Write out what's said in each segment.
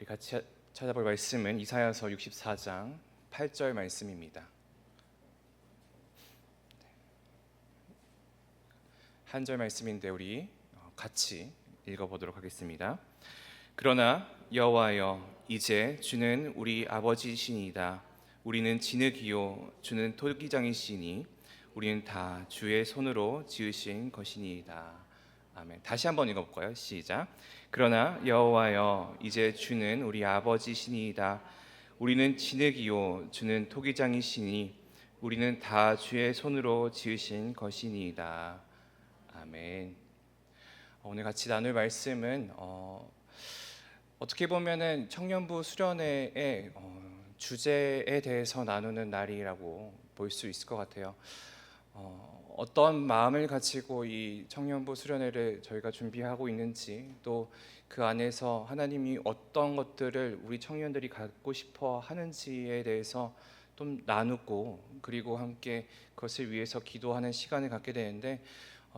우리 같이 찾아볼 말씀은 이사야서 64장 8절 말씀입니다. 한 절 말씀인데 우리 같이 읽어보도록 하겠습니다. 그러나 여호와여, 이제 주는 우리 아버지시니이다. 우리는 진흙이요 주는 토기장이시니 우리는 다 주의 손으로 지으신 것이니이다. 아멘. 다시 한번 읽어볼까요? 시작. 그러나 여호와여, 이제 주는 우리 아버지시니이다. 우리는 진흙이요 주는 토기장이시니 우리는 다 주의 손으로 지으신 것이니이다. 아멘. 오늘 같이 나눌 말씀은 어떻게 보면은 청년부 수련회의 주제에 대해서 나누는 날이라고 볼 수 있을 것 같아요. 어떤 마음을 가지고 이 청년부 수련회를 저희가 준비하고 있는지, 또 그 안에서 하나님이 어떤 것들을 우리 청년들이 갖고 싶어 하는지에 대해서 좀 나누고, 그리고 함께 그것을 위해서 기도하는 시간을 갖게 되는데,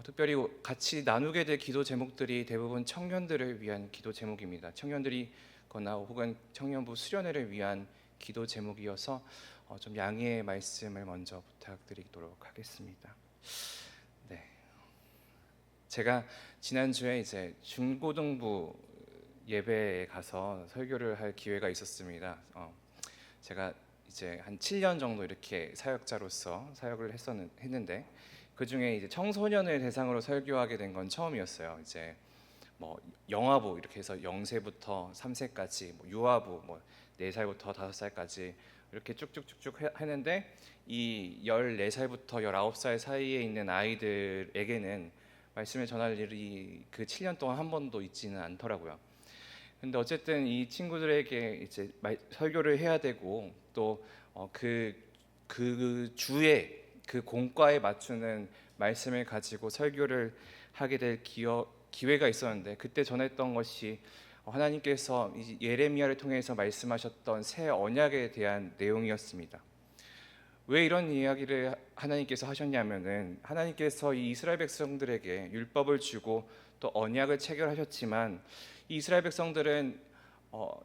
특별히 같이 나누게 될 기도 제목들이 대부분 청년들을 위한 기도 제목입니다. 청년들이 거나 혹은 청년부 수련회를 위한 기도 제목이어서 좀 양해의 말씀을 먼저 부탁드리도록 하겠습니다. 네, 제가 지난주에 이제 중고등부 예배에 가서 설교를 할 기회가 있었습니다. 제가 이제 한 7년 정도 이렇게 사역자로서 사역을 했는데, 그 중에 이제 청소년을 대상으로 설교하게 된 건 처음이었어요. 이제 뭐 영아부 이렇게 해서 0세부터 3세까지, 뭐 유아부 뭐 4살부터 5살까지 이렇게 쭉쭉쭉쭉 했는데, 이 14살부터 19살 사이에 있는 아이들에게는 말씀을 전할 일이 그 7년 동안 한 번도 있지는 않더라고요. 근데 어쨌든 이 친구들에게 이제 설교를 해야 되고, 또 그 주에 그 공과에 맞추는 말씀을 가지고 설교를 하게 될 기회가 있었는데, 그때 전했던 것이 하나님께서 예레미야를 통해서 말씀하셨던 새 언약에 대한 내용이었습니다. 왜 이런 이야기를 하나님께서 하셨냐면은, 하나님께서 이 이스라엘 백성들에게 율법을 주고 또 언약을 체결하셨지만, 이 이스라엘 백성들은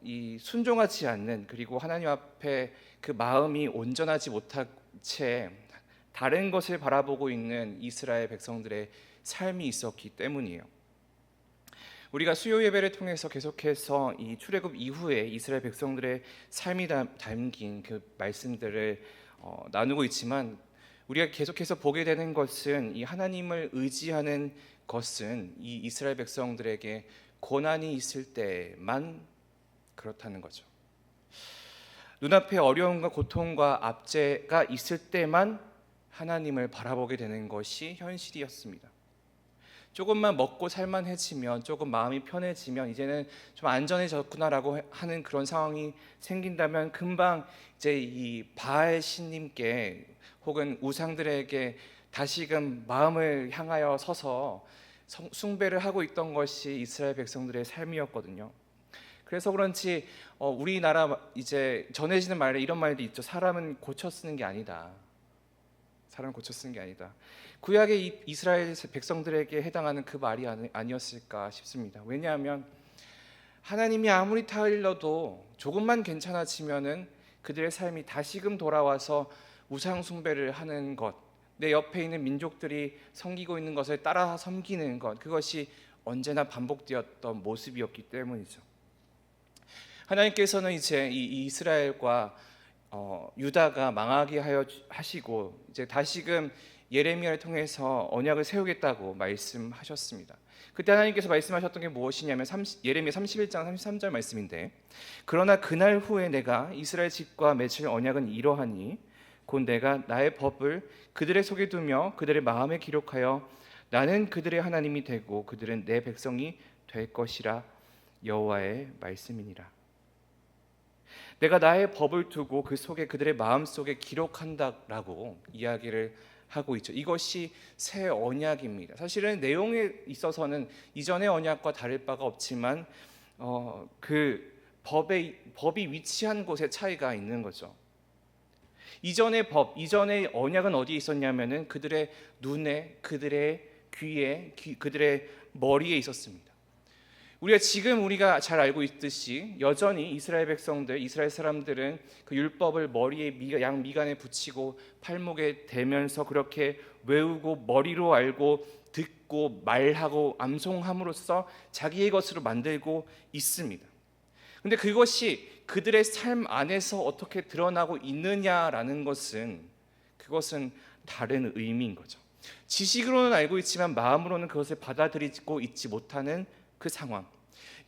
이 순종하지 않는, 그리고 하나님 앞에 그 마음이 온전하지 못한 채 다른 것을 바라보고 있는 이스라엘 백성들의 삶이 있었기 때문이에요. 우리가 수요 예배를 통해서 계속해서 이 출애굽 이후에 이스라엘 백성들의 삶이 담긴 그 말씀들을 나누고 있지만, 우리가 계속해서 보게 되는 것은 이 하나님을 의지하는 것은 이 이스라엘 백성들에게 고난이 있을 때만 그렇다는 거죠. 눈앞에 어려움과 고통과 압제가 있을 때만 하나님을 바라보게 되는 것이 현실이었습니다. 조금만 먹고 살만해지면, 조금 마음이 편해지면, 이제는 좀 안전해졌구나라고 하는 그런 상황이 생긴다면, 금방 이제 이 바알 신님께 혹은 우상들에게 다시금 마음을 향하여 서서 숭배를 하고 있던 것이 이스라엘 백성들의 삶이었거든요. 그래서 그런지 우리나라 이제 전해지는 말에 이런 말도 있죠. 사람은 고쳐 쓰는 게 아니다. 사람을 고쳐 쓰는 게 아니다. 구약의 이스라엘 백성들에게 해당하는 그 말이 아니었을까 싶습니다. 왜냐하면 하나님이 아무리 타일러도 조금만 괜찮아지면은 그들의 삶이 다시금 돌아와서 우상 숭배를 하는 것, 내 옆에 있는 민족들이 섬기고 있는 것을 따라 섬기는 것, 그것이 언제나 반복되었던 모습이었기 때문이죠. 하나님께서는 이제 이 이스라엘과 유다가 망하게 하시고, 이제 다시금 예레미야를 통해서 언약을 세우겠다고 말씀하셨습니다. 그때 하나님께서 말씀하셨던 게 무엇이냐면 예레미야 31장 33절 말씀인데, 그러나 그날 후에 내가 이스라엘 집과 맺을 언약은 이러하니 곧 내가 나의 법을 그들의 속에 두며 그들의 마음에 기록하여 나는 그들의 하나님이 되고 그들은 내 백성이 될 것이라. 여호와의 말씀이니라. 내가 나의 법을 두고 그 속에 그들의 마음 속에 기록한다라고 이야기를 하고 있죠. 이것이 새 언약입니다. 사실은 내용에 있어서는 이전의 언약과 다를 바가 없지만 그 법이 위치한 곳에 차이가 있는 거죠. 이전의 법, 이전의 언약은 어디에 있었냐면은 그들의 눈에, 그들의 귀에, 그들의 머리에 있었습니다. 우리가 잘 알고 있듯이 여전히 이스라엘 백성들, 이스라엘 사람들은 그 율법을 머리에 양 미간에 붙이고 팔목에 대면서 그렇게 외우고 머리로 알고 듣고 말하고 암송함으로써 자기의 것으로 만들고 있습니다. 근데 그것이 그들의 삶 안에서 어떻게 드러나고 있느냐라는 그것은 다른 의미인 거죠. 지식으로는 알고 있지만 마음으로는 그것을 받아들이고 있지 못하는 그 상황.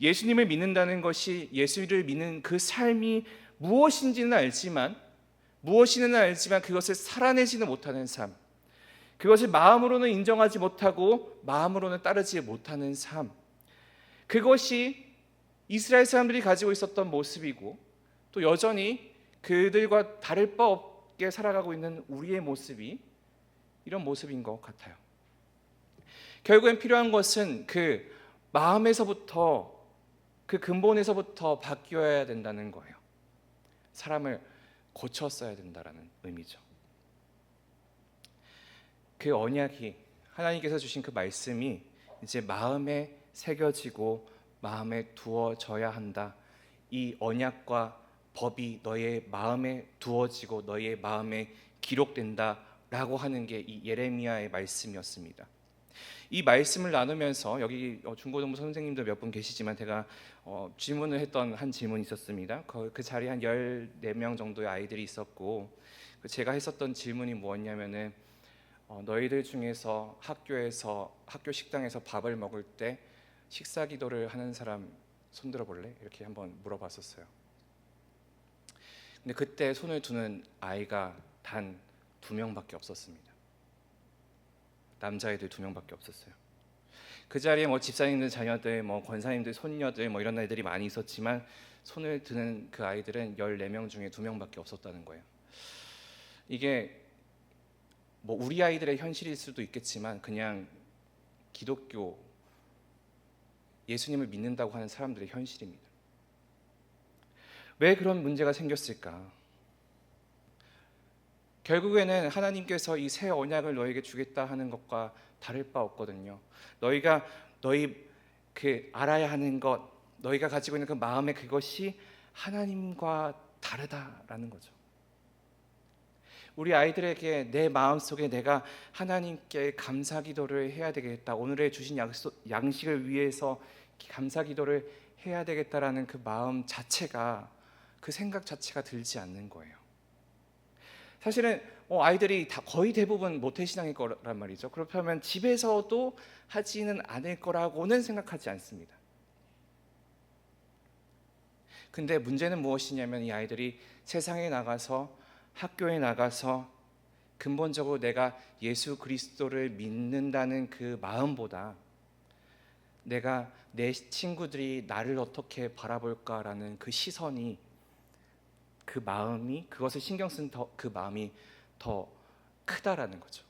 예수님을 믿는다는 것이, 예수를 믿는 그 삶이 무엇인지는 알지만 그것을 살아내지는 못하는 삶, 그것을 마음으로는 인정하지 못하고 마음으로는 따르지 못하는 삶, 그것이 이스라엘 사람들이 가지고 있었던 모습이고, 또 여전히 그들과 다를 바 없게 살아가고 있는 우리의 모습이 이런 모습인 것 같아요. 결국엔 필요한 것은 그 마음에서부터, 그 근본에서부터 바뀌어야 된다는 거예요. 사람을 고쳤어야 된다는 의미죠. 그 언약이, 하나님께서 주신 그 말씀이 이제 마음에 새겨지고 마음에 두어져야 한다. 이 언약과 법이 너의 마음에 두어지고 너의 마음에 기록된다라고 하는 게 이 예레미야의 말씀이었습니다. 이 말씀을 나누면서 여기 중고등부 선생님도 몇 분 계시지만 제가 질문을 했던 한 질문이 있었습니다. 그 자리에 한 14명 정도의 아이들이 있었고, 제가 했었던 질문이 뭐였냐면은 너희들 중에서 학교 식당에서 밥을 먹을 때 식사 기도를 하는 사람 손들어 볼래? 이렇게 한번 물어봤었어요. 근데 그때 손을 드는 아이가 단 2명밖에 없었습니다. 남자애들 2명밖에 없었어요. 그 자리에 집사님들 자녀들, 권사님들 손녀들 이런 애들이 많이 있었지만 손을 드는 그 아이들은 14명 중에 2명밖에 없었다는 거예요. 이게 우리 아이들의 현실일 수도 있겠지만 그냥 기독교, 예수님을 믿는다고 하는 사람들의 현실입니다. 왜 그런 문제가 생겼을까? 결국에는 하나님께서 이 새 언약을 너에게 주겠다 하는 것과 다를 바 없거든요. 너희 알아야 하는 것, 너희가 가지고 있는 그 마음의 그것이 하나님과 다르다라는 거죠. 우리 아이들에게 내 마음속에 내가 하나님께 감사 기도를 해야 되겠다, 오늘의 주신 양식을 위해서 감사 기도를 해야 되겠다라는 그 마음 자체가, 그 생각 자체가 들지 않는 거예요. 사실은 아이들이 거의 대부분 모태신앙일 거란 말이죠. 그렇다면 집에서도 하지는 않을 거라고는 생각하지 않습니다. 근데 문제는 무엇이냐면 이 아이들이 세상에 나가서, 학교에 나가서 근본적으로 내가 예수 그리스도를 믿는다는 그 마음보다 내가 내 친구들이 나를 어떻게 바라볼까라는 그 시선이, 그 마음이, 그것을 신경 쓴 그 마음이 더 크다라는 거죠.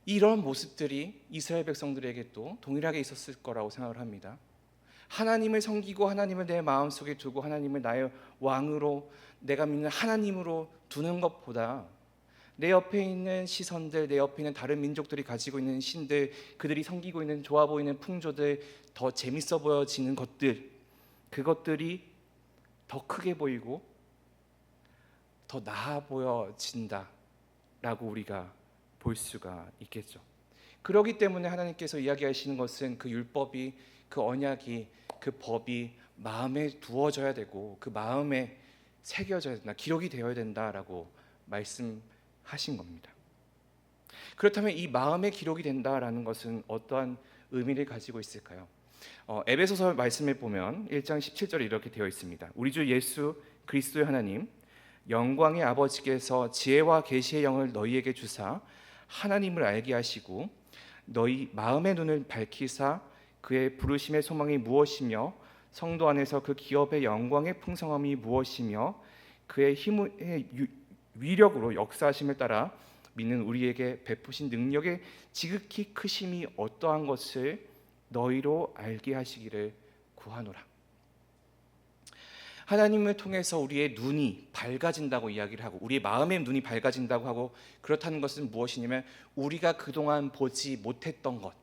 이런 모습들이 이스라엘 백성들에게도 동일하게 있었을 거라고 생각을 합니다. 하나님을 섬기고 하나님을 내 마음속에 두고 하나님을 나의 왕으로, 내가 믿는 하나님으로 두는 것보다 내 옆에 있는 시선들, 내 옆에 있는 다른 민족들이 가지고 있는 신들, 그들이 섬기고 있는 좋아 보이는 풍조들, 더 재밌어 보여지는 것들, 그것들이 더 크게 보이고 더 나아 보여진다라고 우리가 볼 수가 있겠죠. 그렇기 때문에 하나님께서 이야기하시는 것은 그 율법이, 그 언약이, 그 법이 마음에 두어져야 되고 그 마음에 새겨져야 된다, 기록이 되어야 된다라고 말씀하신 겁니다. 그렇다면 이 마음에 기록이 된다라는 것은 어떠한 의미를 가지고 있을까요? 에베소서 말씀에 보면 1장 17절에 이렇게 되어 있습니다. 우리 주 예수 그리스도의 하나님, 영광의 아버지께서 지혜와 계시의 영을 너희에게 주사 하나님을 알게 하시고 너희 마음의 눈을 밝히사 그의 부르심의 소망이 무엇이며 성도 안에서 그 기업의 영광의 풍성함이 무엇이며 그의 힘의 위력으로 역사하심을 따라 믿는 우리에게 베푸신 능력의 지극히 크심이 어떠한 것을 너희로 알게 하시기를 구하노라. 하나님을 통해서 우리의 눈이 밝아진다고 이야기를 하고, 우리의 마음의 눈이 밝아진다고 하고, 그렇다는 것은 무엇이냐면 우리가 그동안 보지 못했던 것,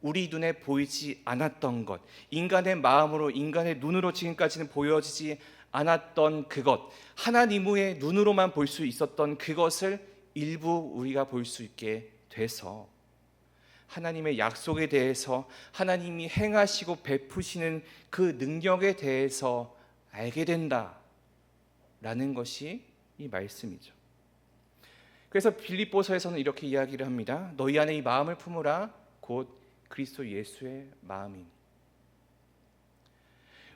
우리 눈에 보이지 않았던 것, 인간의 마음으로, 인간의 눈으로 지금까지는 보여지지 않았던 그것, 하나님의 눈으로만 볼 수 있었던 그것을 일부 우리가 볼 수 있게 돼서 하나님의 약속에 대해서, 하나님이 행하시고 베푸시는 그 능력에 대해서 알게 된다라는 것이 이 말씀이죠. 그래서 빌립보서에서는 이렇게 이야기를 합니다. 너희 안에 이 마음을 품으라 곧 그리스도 예수의 마음이니.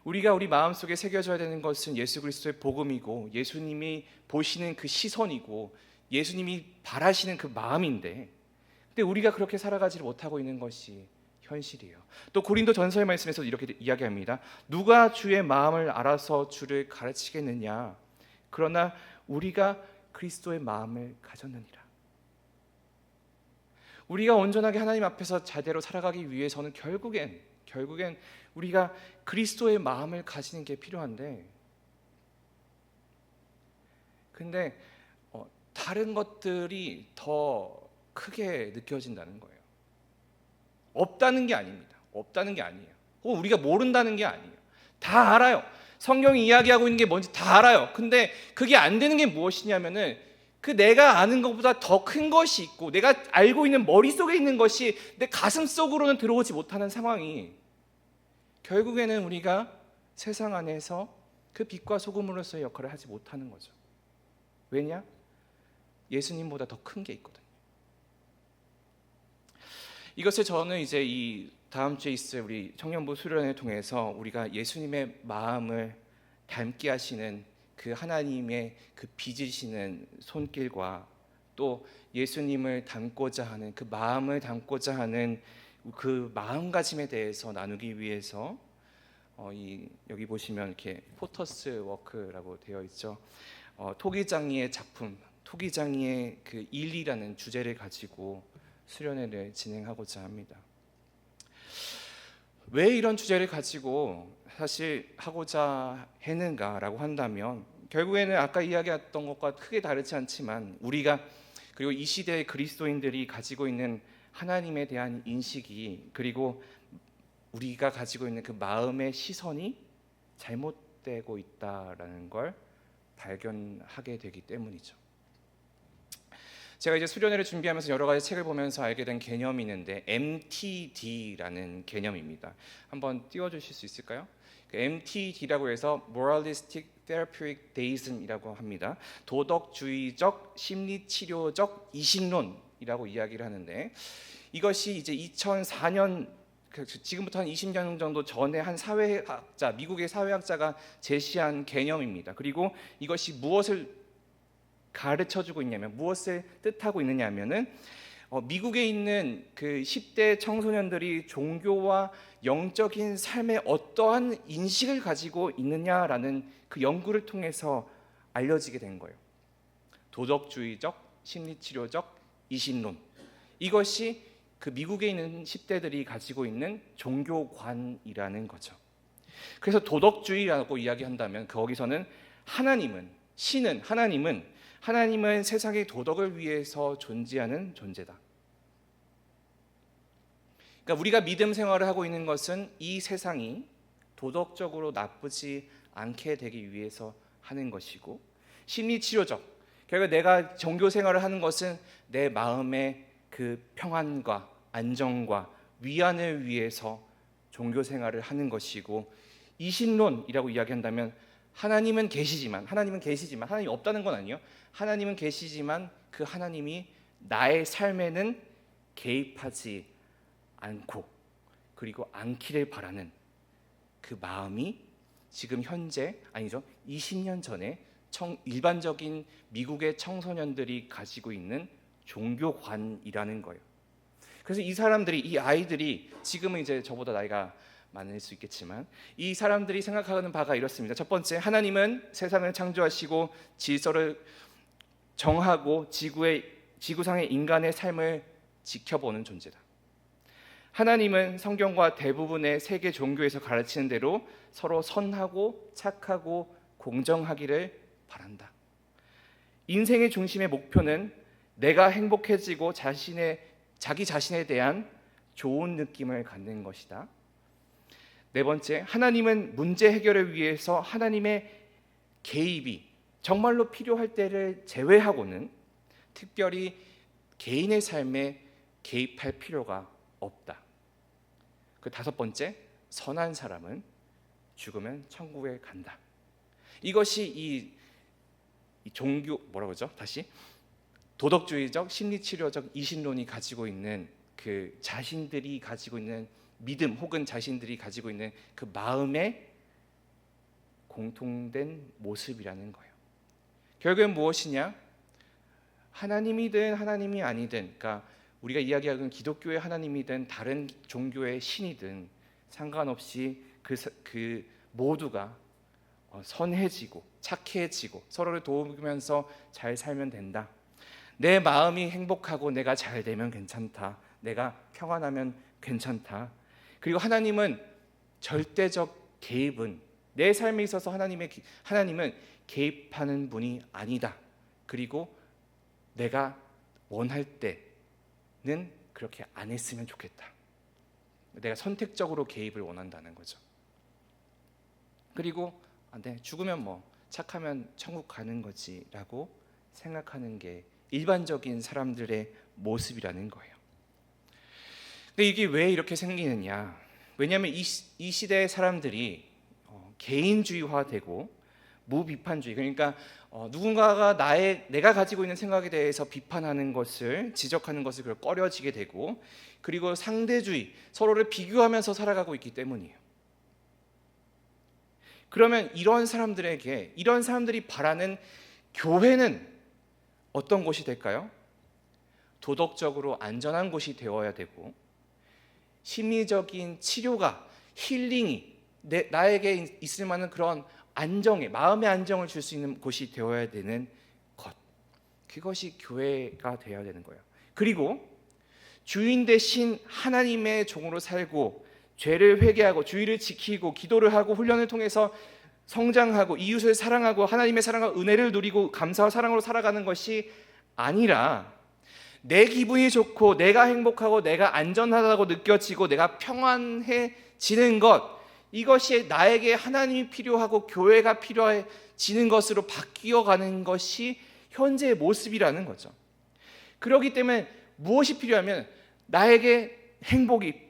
우리가 우리 마음속에 새겨져야 되는 것은 예수 그리스도의 복음이고, 예수님이 보시는 그 시선이고, 예수님이 바라시는 그 마음인데, 근데 우리가 그렇게 살아가지 못하고 있는 것이 현실이에요. 또 고린도 전서의 말씀에서 이렇게 이야기합니다. 누가 주의 마음을 알아서 주를 가르치겠느냐? 그러나 우리가 그리스도의 마음을 가졌느니라. 우리가 온전하게 하나님 앞에서 제대로 살아가기 위해서는 결국엔 우리가 그리스도의 마음을 가지는 게 필요한데, 근데 다른 것들이 더 크게 느껴진다는 거예요. 없다는 게 아닙니다. 없다는 게 아니에요. 우리가 모른다는 게 아니에요. 다 알아요. 성경이 이야기하고 있는 게 뭔지 다 알아요. 근데 그게 안 되는 게 무엇이냐면은, 그 내가 아는 것보다 더 큰 것이 있고, 내가 알고 있는 머릿속에 있는 것이 내 가슴 속으로는 들어오지 못하는 상황이, 결국에는 우리가 세상 안에서 그 빛과 소금으로서의 역할을 하지 못하는 거죠. 왜냐? 예수님보다 더 큰 게 있거든요. 이것을 저는 이제 이 다음 주에 있을 우리 청년부 수련회를 통해서 우리가 예수님의 마음을 닮게 하시는 그 하나님의 그 빚으시는 손길과, 또 예수님을 닮고자 하는 그 마음을 닮고자 하는 그 마음가짐에 대해서 나누기 위해서 여기 보시면 이렇게 포터스 워크라고 되어 있죠. 토기장이의 작품, 토기장이의 그 일이라는 주제를 가지고 수련회를 진행하고자 합니다. 왜 이런 주제를 가지고 사실 하고자 했는가라고 한다면, 결국에는 아까 이야기했던 것과 크게 다르지 않지만, 우리가 그리고 이 시대의 그리스도인들이 가지고 있는 하나님에 대한 인식이, 그리고 우리가 가지고 있는 그 마음의 시선이 잘못되고 있다라는 걸 발견하게 되기 때문이죠. 제가 이제 수련회를 준비하면서 여러 가지 책을 보면서 알게 된 개념이 있는데, MTD라는 개념입니다. 한번 띄워주실 수 있을까요? MTD라고 해서 Moralistic Therapeutic Deism이라고 합니다. 도덕주의적 심리치료적 이신론이라고 이야기를 하는데, 이것이 이제 2004년, 지금부터 한 20년 정도 전에 한 사회학자, 미국의 사회학자가 제시한 개념입니다. 그리고 이것이 무엇을 가르쳐주고 있냐면, 무엇을 뜻하고 있느냐면은, 미국에 있는 그 10대 청소년들이 종교와 영적인 삶에 어떠한 인식을 가지고 있느냐라는 그 연구를 통해서 알려지게 된 거예요. 도덕주의적 심리치료적 이신론, 이것이 그 미국에 있는 10대들이 가지고 있는 종교관이라는 거죠. 그래서 도덕주의라고 이야기한다면, 거기서는 하나님은 세상의 도덕을 위해서 존재하는 존재다. 그러니까 우리가 믿음 생활을 하고 있는 것은 이 세상이 도덕적으로 나쁘지 않게 되기 위해서 하는 것이고, 심리치료적, 결국 내가 종교 생활을 하는 것은 내 마음의 그 평안과 안정과 위안을 위해서 종교 생활을 하는 것이고, 이신론이라고 이야기한다면, 하나님은 계시지만 하나님이 없다는 건 아니에요. 하나님은 계시지만 그 하나님이 나의 삶에는 개입하지 않고, 그리고 않기를 바라는 그 마음이 지금 현재, 아니죠, 20년 전에 일반적인 미국의 청소년들이 가지고 있는 종교관이라는 거예요. 그래서 이 사람들이, 이 아이들이, 지금은 이제 저보다 나이가 많을 수 있겠지만, 이 사람들이 생각하는 바가 이렇습니다. 첫 번째, 하나님은 세상을 창조하시고 질서를 정하고 지구상의 인간의 삶을 지켜보는 존재다. 하나님은 성경과 대부분의 세계 종교에서 가르치는 대로 서로 선하고 착하고 공정하기를 바란다. 인생의 중심의 목표는 내가 행복해지고 자기 자신에 대한 좋은 느낌을 갖는 것이다. 네 번째, 하나님은 문제 해결을 위해서 하나님의 개입이 정말로 필요할 때를 제외하고는 특별히 개인의 삶에 개입할 필요가 없다. 그 다섯 번째, 선한 사람은 죽으면 천국에 간다. 이것이 이 종교 뭐라고 그러죠? 다시 도덕주의적 심리치료적 이신론이 가지고 있는 그 자신들이 가지고 있는 믿음 혹은 자신들이 가지고 있는 그 마음의 공통된 모습이라는 거예요. 결국엔 무엇이냐? 하나님이든 하나님이 아니든, 그러니까 우리가 이야기하는 기독교의 하나님이든 다른 종교의 신이든 상관없이 그 모두가 선해지고 착해지고 서로를 도우면서 잘 살면 된다. 내 마음이 행복하고 내가 잘 되면 괜찮다. 내가 평안하면 괜찮다. 그리고 하나님은 절대적 개입은 내 삶에 있어서 하나님은 개입하는 분이 아니다. 그리고 내가 원할 때는 그렇게 안 했으면 좋겠다. 내가 선택적으로 개입을 원한다는 거죠. 그리고 네, 죽으면 뭐 착하면 천국 가는 거지라고 생각하는 게 일반적인 사람들의 모습이라는 거예요. 근데 이게 왜 이렇게 생기느냐? 왜냐하면 이 시대의 사람들이 개인주의화되고 무비판주의, 그러니까 누군가가 내가 가지고 있는 생각에 대해서 비판하는 것을, 지적하는 것을 꺼려지게 되고, 그리고 상대주의, 서로를 비교하면서 살아가고 있기 때문이에요. 그러면 이런 사람들이 바라는 교회는 어떤 곳이 될까요? 도덕적으로 안전한 곳이 되어야 되고, 심리적인 치료가, 힐링이 나에게 있을 만한 그런 안정에, 마음의 안정을 줄 수 있는 곳이 되어야 되는 것, 그것이 교회가 되어야 되는 거예요. 그리고 주인 대신 하나님의 종으로 살고, 죄를 회개하고 주의를 지키고 기도를 하고 훈련을 통해서 성장하고 이웃을 사랑하고 하나님의 사랑과 은혜를 누리고 감사와 사랑으로 살아가는 것이 아니라, 내 기분이 좋고 내가 행복하고 내가 안전하다고 느껴지고 내가 평안해지는 것, 이것이 나에게 하나님이 필요하고 교회가 필요해지는 것으로 바뀌어가는 것이 현재의 모습이라는 거죠. 그렇기 때문에 무엇이 필요하면 나에게 행복이,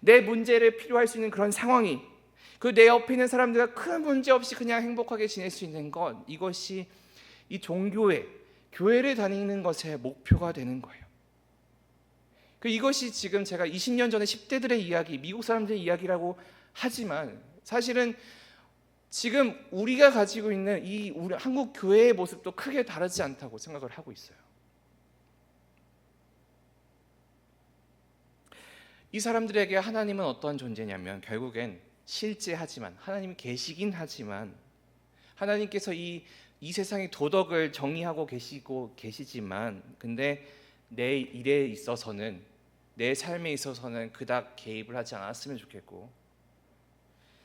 내 문제를 필요할 수 있는 그런 상황이, 그 내 옆에 있는 사람들과 큰 문제 없이 그냥 행복하게 지낼 수 있는 것, 이것이 이 교회를 다니는 것의 목표가 되는 거예요. 이것이 지금 제가 20년 전에 10대들의 이야기, 미국 사람들의 이야기라고 하지만 사실은 지금 우리가 가지고 있는 우리 한국 교회의 모습도 크게 다르지 않다고 생각을 하고 있어요. 이 사람들에게 하나님은 어떠한 존재냐면, 결국엔 실제하지만 하나님이 계시긴 하지만, 하나님께서 이 세상의 도덕을 정의하고 계시지만, 근데 내 일에 있어서는, 내 삶에 있어서는 그닥 개입을 하지 않았으면 좋겠고,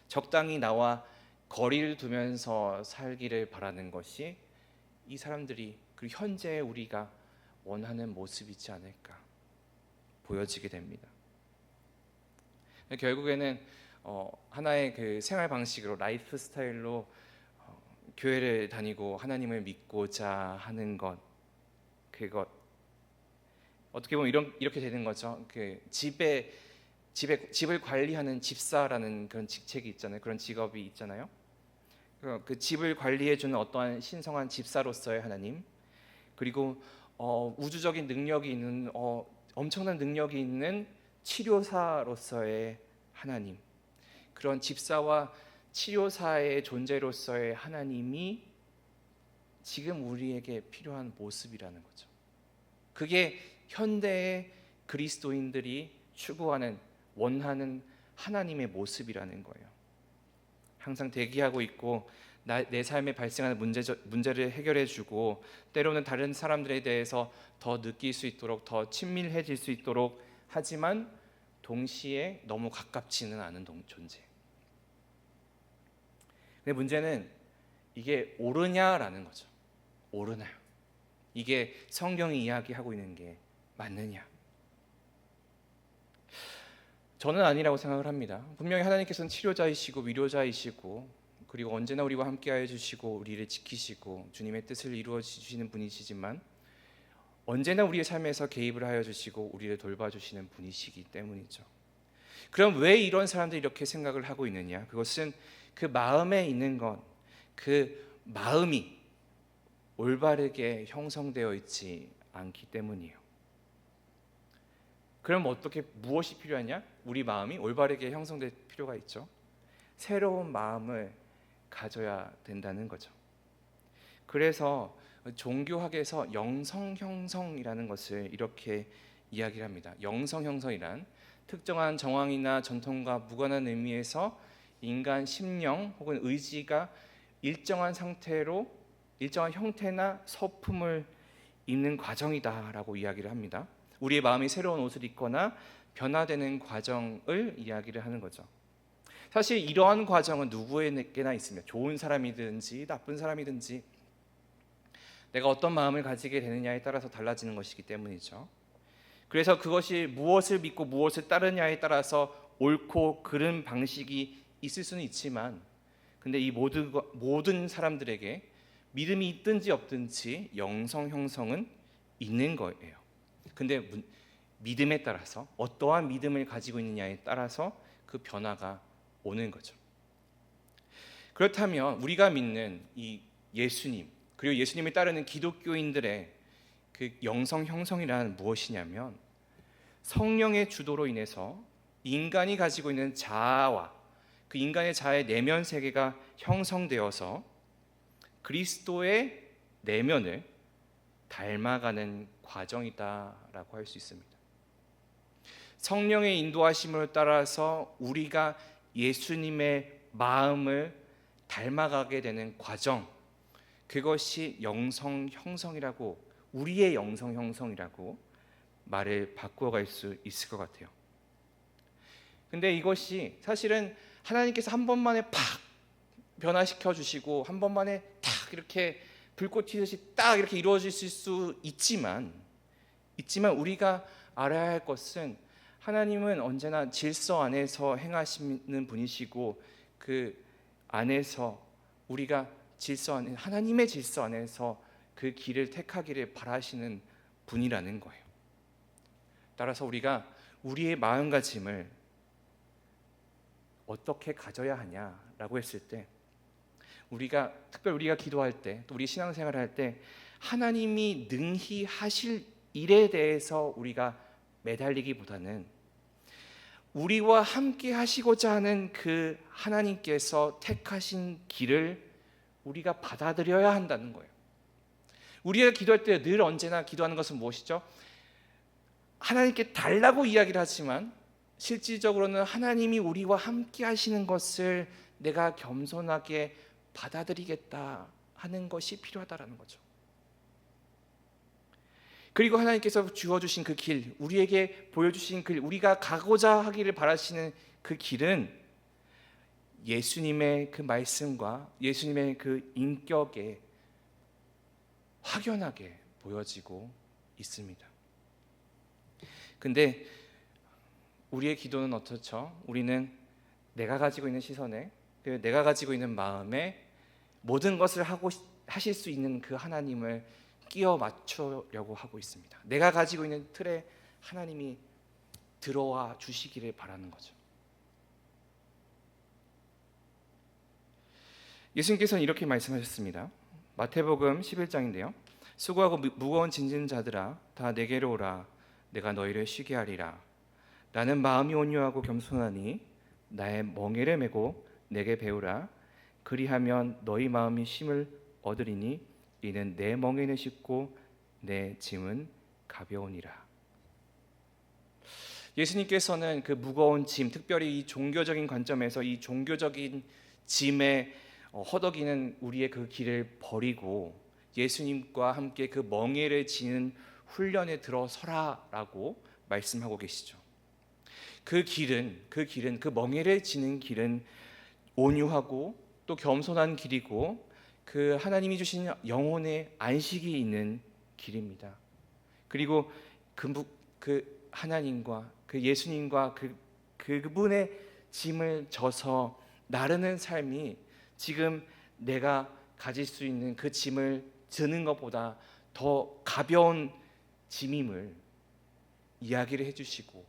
적당히 나와 거리를 두면서 살기를 바라는 것이 이 사람들이, 그리고 현재 우리가 원하는 모습이지 않을까 보여지게 됩니다. 결국에는 하나의 그 생활 방식으로, 라이프 스타일로 교회를 다니고 하나님을 믿고자 하는 것, 그것 어떻게 보면 이렇게 되는 거죠. 그 집을 관리하는 집사라는 그런 직책이 있잖아요. 그런 직업이 있잖아요. 그 집을 관리해 주는 어떠한 신성한 집사로서의 하나님, 그리고 우주적인 능력이 있는 엄청난 능력이 있는 치료사로서의 하나님, 그런 집사와 치료사의 존재로서의 하나님이 지금 우리에게 필요한 모습이라는 거죠. 그게 현대의 그리스도인들이 추구하는, 원하는 하나님의 모습이라는 거예요. 항상 대기하고 있고 내 삶에 발생하는 문제를 해결해 주고, 때로는 다른 사람들에 대해서 더 느낄 수 있도록, 더 친밀해질 수 있도록 하지만 동시에 너무 가깝지는 않은 존재. 근데 문제는 이게 옳으냐라는 거죠. 옳으나요? 이게 성경이 이야기하고 있는 게 맞느냐? 저는 아니라고 생각을 합니다. 분명히 하나님께서는 치료자이시고 위로자이시고 그리고 언제나 우리와 함께하여 주시고 우리를 지키시고 주님의 뜻을 이루어 주시는 분이시지만 언제나 우리의 삶에서 개입을 하여 주시고 우리를 돌봐주시는 분이시기 때문이죠. 그럼 왜 이런 사람들이 이렇게 생각을 하고 있느냐? 그것은 그 마음에 있는 것, 그 마음이 올바르게 형성되어 있지 않기 때문이에요. 그럼 어떻게 무엇이 필요하냐? 우리 마음이 올바르게 형성될 필요가 있죠. 새로운 마음을 가져야 된다는 거죠. 그래서 종교학에서 영성형성이라는 것을 이렇게 이야기를 합니다. 영성형성이란 특정한 정황이나 전통과 무관한 의미에서 인간 심령 혹은 의지가 일정한 상태로 일정한 형태나 서품을 입는 과정이다라고 이야기를 합니다. 우리의 마음이 새로운 옷을 입거나 변화되는 과정을 이야기를 하는 거죠. 사실 이러한 과정은 누구에게나 있습니다. 좋은 사람이든지 나쁜 사람이든지 내가 어떤 마음을 가지게 되느냐에 따라서 달라지는 것이기 때문이죠. 그래서 그것이 무엇을 믿고 무엇을 따르냐에 따라서 옳고 그른 방식이 있을 수는 있지만 근데 이 모든 사람들에게 믿음이 있든지 없든지 영성 형성은 있는 거예요. 근데 믿음에 따라서 어떠한 믿음을 가지고 있느냐에 따라서 그 변화가 오는 거죠. 그렇다면 우리가 믿는 이 예수님 그리고 예수님을 따르는 기독교인들의 그 영성 형성이란 무엇이냐면 성령의 주도로 인해서 인간이 가지고 있는 자아와 그 인간의 자아의 내면 세계가 형성되어서 그리스도의 내면을 닮아가는 과정이다라고 할 수 있습니다. 성령의 인도하심을 따라서 우리가 예수님의 마음을 닮아가게 되는 과정, 그것이 영성 형성이라고 우리의 영성 형성이라고 말을 바꾸어갈 수 있을 것 같아요. 근데 이것이 사실은 하나님께서 한 번만에 팍 변화시켜 주시고 한 번만에 탁 이렇게 불꽃 튀듯이 딱 이렇게 이루어질 수 있지만 우리가 알아야 할 것은 하나님은 언제나 질서 안에서 행하시는 분이시고 그 안에서 우리가 질서 안에 하나님의 질서 안에서 그 길을 택하기를 바라시는 분이라는 거예요. 따라서 우리가 우리의 마음가짐을 어떻게 가져야 하냐라고 했을 때 특별히 우리가 기도할 때 또 우리 신앙생활을 할 때 하나님이 능히 하실 일에 대해서 우리가 매달리기보다는 우리와 함께 하시고자 하는 그 하나님께서 택하신 길을 우리가 받아들여야 한다는 거예요. 우리가 기도할 때 늘 언제나 기도하는 것은 무엇이죠? 하나님께 달라고 이야기를 하지만 실질적으로는 하나님이 우리와 함께 하시는 것을 내가 겸손하게 받아들이겠다 하는 것이 필요하다라는 거죠. 그리고 하나님께서 주어주신 그 길, 우리에게 보여주신 그 우리가 가고자 하기를 바라시는 그 길은 예수님의 그 말씀과 예수님의 그 인격에 확연하게 보여지고 있습니다. 근데 우리의 기도는 어떻죠? 우리는 내가 가지고 있는 시선에 내가 가지고 있는 마음에 모든 것을 하실 수 있는 그 하나님을 끼워 맞추려고 하고 있습니다. 내가 가지고 있는 틀에 하나님이 들어와 주시기를 바라는 거죠. 예수님께서는 이렇게 말씀하셨습니다. 마태복음 11장인데요. 수고하고 무거운 짐진 자들아 다 내게로 오라 내가 너희를 쉬게 하리라. 나는 마음이 온유하고 겸손하니 나의 멍에를 메고 내게 배우라. 그리하면 너희 마음이 쉼을 얻으리니 이는 내 멍에는 쉽고 내 짐은 가벼우니라. 예수님께서는 그 무거운 짐, 특별히 이 종교적인 관점에서 이 종교적인 짐에 허덕이는 우리의 그 길을 버리고 예수님과 함께 그 멍에를 지는 훈련에 들어서라라고 말씀하고 계시죠. 그 멍에를 지는 길은 온유하고 또 겸손한 길이고 그 하나님이 주신 영혼의 안식이 있는 길입니다. 그리고 그 하나님과 그 예수님과 그 그분의 짐을 져서 나르는 삶이 지금 내가 가질 수 있는 그 짐을 드는 것보다 더 가벼운 짐임을 이야기를 해주시고,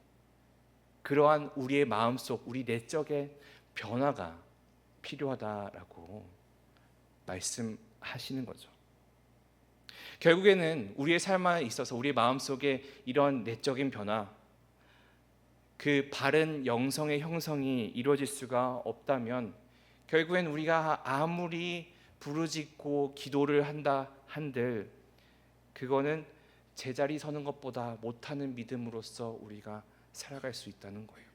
그러한 우리의 마음속, 우리 내적의 변화가 필요하다라고 말씀하시는 거죠. 결국에는 우리의 삶에 있어서 우리의 마음속에 이런 내적인 변화, 그 바른 영성의 형성이 이루어질 수가 없다면 결국엔 우리가 아무리 부르짖고 기도를 한다 한들 그거는 제자리 서는 것보다 못하는 믿음으로서 우리가 살아갈 수 있다는 거예요.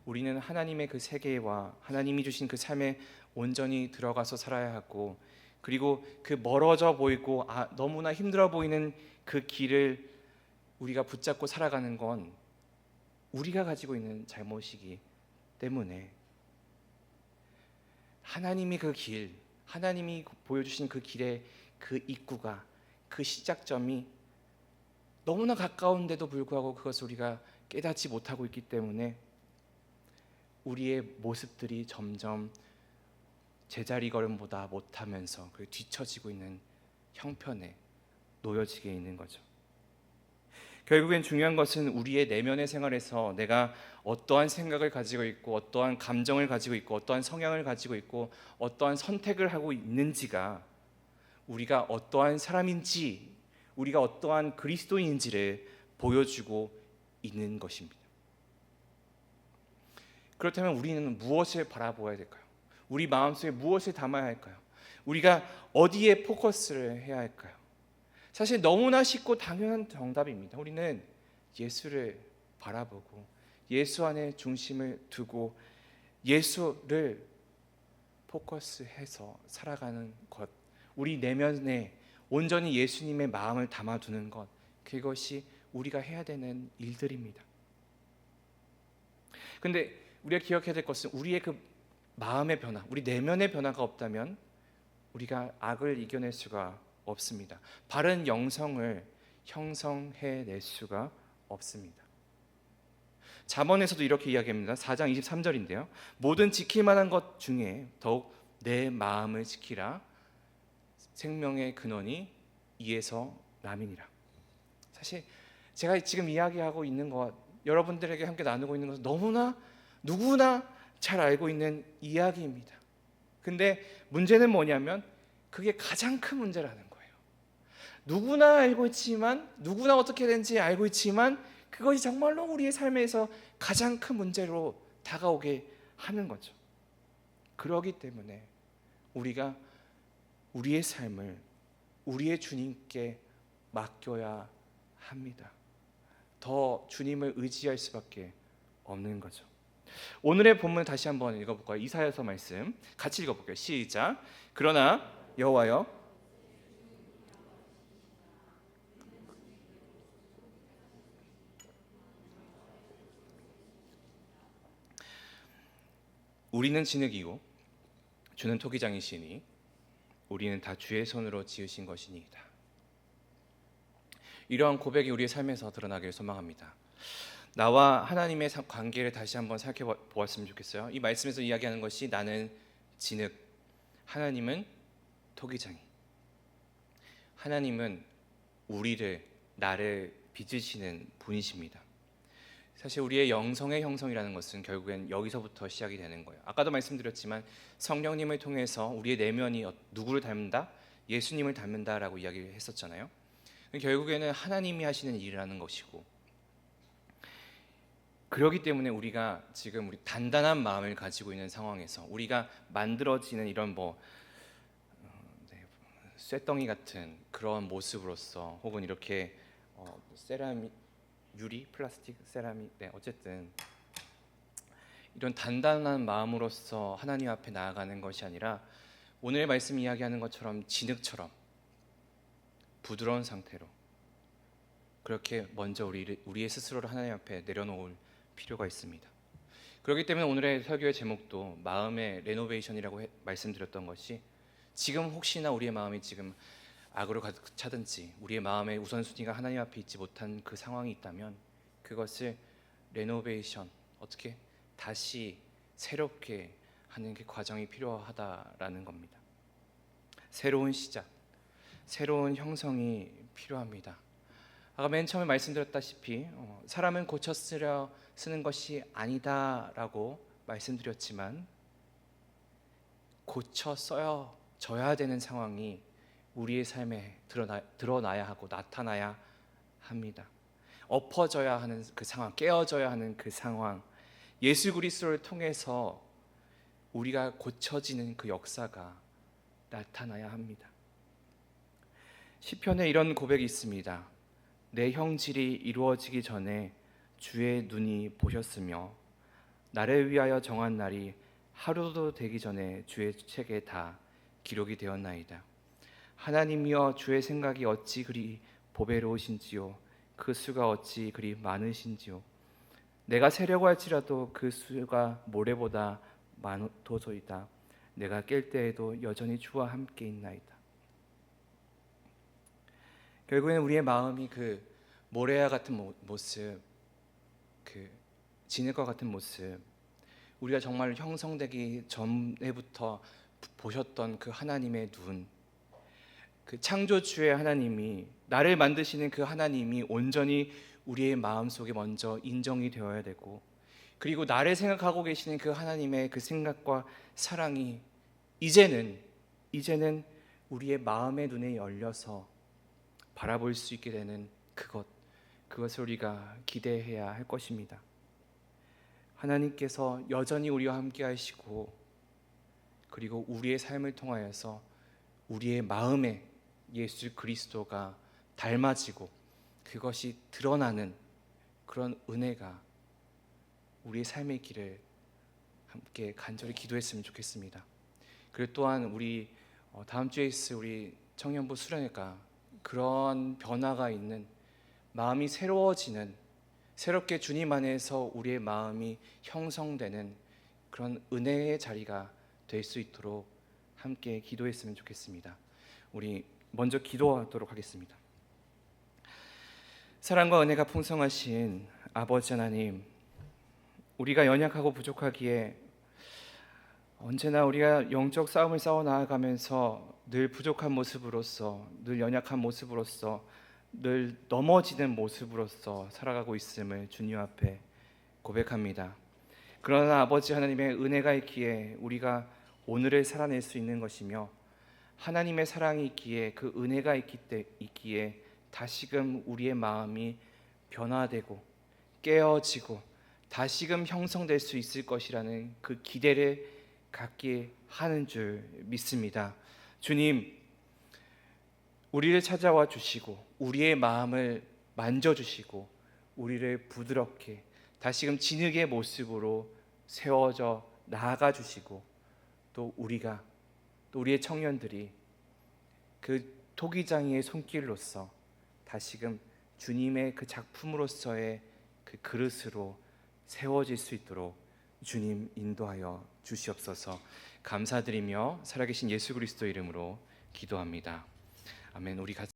우리는 하나님의 그 세계와 하나님이 주신 그 삶에 온전히 들어가서 살아야 하고, 그리고 그 멀어져 보이고 너무나 힘들어 보이는 그 길을 우리가 붙잡고 살아가는 건 우리가 가지고 있는 잘못이기 때문에 하나님이 그 길, 하나님이 보여주신 그 길의 그 입구가, 그 시작점이 너무나 가까운데도 불구하고 그것을 우리가 깨닫지 못하고 있기 때문에 우리의 모습들이 점점 제자리 걸음보다 못하면서 뒤처지고 있는 형편에 놓여지게 있는 거죠. 결국엔 중요한 것은 우리의 내면의 생활에서 내가 어떠한 생각을 가지고 있고 어떠한 감정을 가지고 있고 어떠한 성향을 가지고 있고 어떠한 선택을 하고 있는지가 우리가 어떠한 사람인지, 우리가 어떠한 그리스도인인지를 보여주고 있는 것입니다. 그렇다면 우리는 무엇을 바라보아야 될까요? 우리 마음속에 무엇을 담아야 할까요? 우리가 어디에 포커스를 해야 할까요? 사실 너무나 쉽고 당연한 정답입니다. 우리는 예수를 바라보고 예수 안에 중심을 두고 예수를 포커스해서 살아가는 것, 우리 내면에 온전히 예수님의 마음을 담아두는 것, 그것이 우리가 해야 되는 일들입니다. 근데 우리가 기억해야 될 것은 우리의 그 마음의 변화, 우리 내면의 변화가 없다면 우리가 악을 이겨낼 수가 없습니다. 바른 영성을 형성해낼 수가 없습니다. 잠언에서도 이렇게 이야기합니다. 4장 23절인데요. 모든 지킬 만한 것 중에 더욱 내 마음을 지키라. 생명의 근원이 이에서 남이니라. 사실 제가 지금 이야기하고 있는 것, 여러분들에게 함께 나누고 있는 것은 너무나 누구나 잘 알고 있는 이야기입니다. 근데 문제는 뭐냐면 그게 가장 큰 문제라는 거예요. 누구나 알고 있지만, 누구나 어떻게 되는지 알고 있지만 그것이 정말로 우리의 삶에서 가장 큰 문제로 다가오게 하는 거죠. 그렇기 때문에 우리가 우리의 삶을 우리의 주님께 맡겨야 합니다. 더 주님을 의지할 수밖에 없는 거죠. 오늘의 본문 다시 한번 읽어볼까요? 이사야서 말씀 같이 읽어볼게요. 시작. 그러나 여호와여, 우리는 진흙이요 주는 토기장이시니 우리는 다 주의 손으로 지으신 것이니이다. 이러한 고백이 우리의 삶에서 드러나기를 소망합니다. 나와 하나님의 관계를 다시 한번 살펴보았으면 좋겠어요. 이 말씀에서 이야기하는 것이 나는 진흙, 하나님은 토기장이. 하나님은 나를 빚으시는 분이십니다. 사실 우리의 영성의 형성이라는 것은 결국엔 여기서부터 시작이 되는 거예요. 아까도 말씀드렸지만 성령님을 통해서 우리의 내면이 누구를 닮는다? 예수님을 닮는다라고 이야기를 했었잖아요. 결국에는 하나님이 하시는 일이라는 것이고, 그렇기 때문에 우리가 지금 우리 단단한 마음을 가지고 있는 상황에서 우리가 만들어지는 이런 쇠덩이 같은 그런 모습으로서, 혹은 이렇게 세라믹, 유리, 플라스틱, 세라믹, 어쨌든 이런 단단한 마음으로서 하나님 앞에 나아가는 것이 아니라 오늘의 말씀 이야기하는 것처럼 진흙처럼 부드러운 상태로 그렇게 먼저 우리의 스스로를 하나님 앞에 내려놓을 필요가 있습니다. 그렇기 때문에 오늘의 설교의 제목도 마음의 레노베이션이라고 말씀드렸던 것이, 지금 혹시나 우리의 마음이 지금 악으로 가득 차든지 우리의 마음의 우선순위가 하나님 앞에 있지 못한 그 상황이 있다면 그것을 레노베이션, 어떻게 다시 새롭게 하는 그 과정이 필요하다라는 겁니다. 새로운 시작, 새로운 형성이 필요합니다. 아까 맨 처음에 말씀드렸다시피 사람은 고쳐 쓰는 것이 아니다라고 말씀드렸지만 고쳐 써져야 되는 상황이 우리의 삶에 드러나야 하고 나타나야 합니다. 엎어져야 하는 그 상황, 깨어져야 하는 그 상황, 예수 그리스도를 통해서 우리가 고쳐지는 그 역사가 나타나야 합니다. 시편에 이런 고백이 있습니다. 내 형질이 이루어지기 전에 주의 눈이 보셨으며 나를 위하여 정한 날이 하루도 되기 전에 주의 책에 다 기록이 되었나이다. 하나님이여 주의 생각이 어찌 그리 보배로우신지요 그 수가 어찌 그리 많으신지요 내가 세려고 할지라도 그 수가 모래보다 많도소이다. 내가 깰 때에도 여전히 주와 함께 있나이다. 결국에는 우리의 마음이 그 모래와 같은 모습, 그 진흙과 같은 모습, 우리가 정말 형성되기 전에부터 보셨던 그 하나님의 눈, 그 창조주의 하나님이, 나를 만드시는 그 하나님이 온전히 우리의 마음속에 먼저 인정이 되어야 되고, 그리고 나를 생각하고 계시는 그 하나님의 그 생각과 사랑이 이제는 우리의 마음의 눈에 열려서 바라볼 수 있게 되는 그것을 우리가 기대해야 할 것입니다. 하나님께서 여전히 우리와 함께 하시고, 그리고 우리의 삶을 통하여서 우리의 마음에 예수 그리스도가 닮아지고 그것이 드러나는 그런 은혜가 우리의 삶의 길을 함께 간절히 기도했으면 좋겠습니다. 그리고 또한 우리 다음 주에 있을 우리 청년부 수련회가 그런 변화가 있는, 마음이 새로워지는, 새롭게 주님 안에서 우리의 마음이 형성되는 그런 은혜의 자리가 될 수 있도록 함께 기도했으면 좋겠습니다. 우리 먼저 기도하도록 하겠습니다. 사랑과 은혜가 풍성하신 아버지 하나님, 우리가 연약하고 부족하기에 언제나 우리가 영적 싸움을 싸워 나아가면서 늘 부족한 모습으로서, 늘 연약한 모습으로서, 늘 넘어지는 모습으로서 살아가고 있음을 주님 앞에 고백합니다. 그러나 아버지 하나님의 은혜가 있기에 우리가 오늘을 살아낼 수 있는 것이며, 하나님의 사랑이 있기에, 그 은혜가 있기에 다시금 우리의 마음이 변화되고 깨어지고 다시금 형성될 수 있을 것이라는 그 기대를 갖게 하는 줄 믿습니다. 주님, 우리를 찾아와 주시고 우리의 마음을 만져주시고 우리를 부드럽게 다시금 진흙의 모습으로 세워져 나아가 주시고, 또 우리의 청년들이 그 토기장이의 손길로서 다시금 주님의 그 작품으로서의 그 그릇으로 세워질 수 있도록 주님 인도하여 주시옵소서. 감사드리며 살아계신 예수 그리스도 이름으로 기도합니다. 아멘. 우리 같이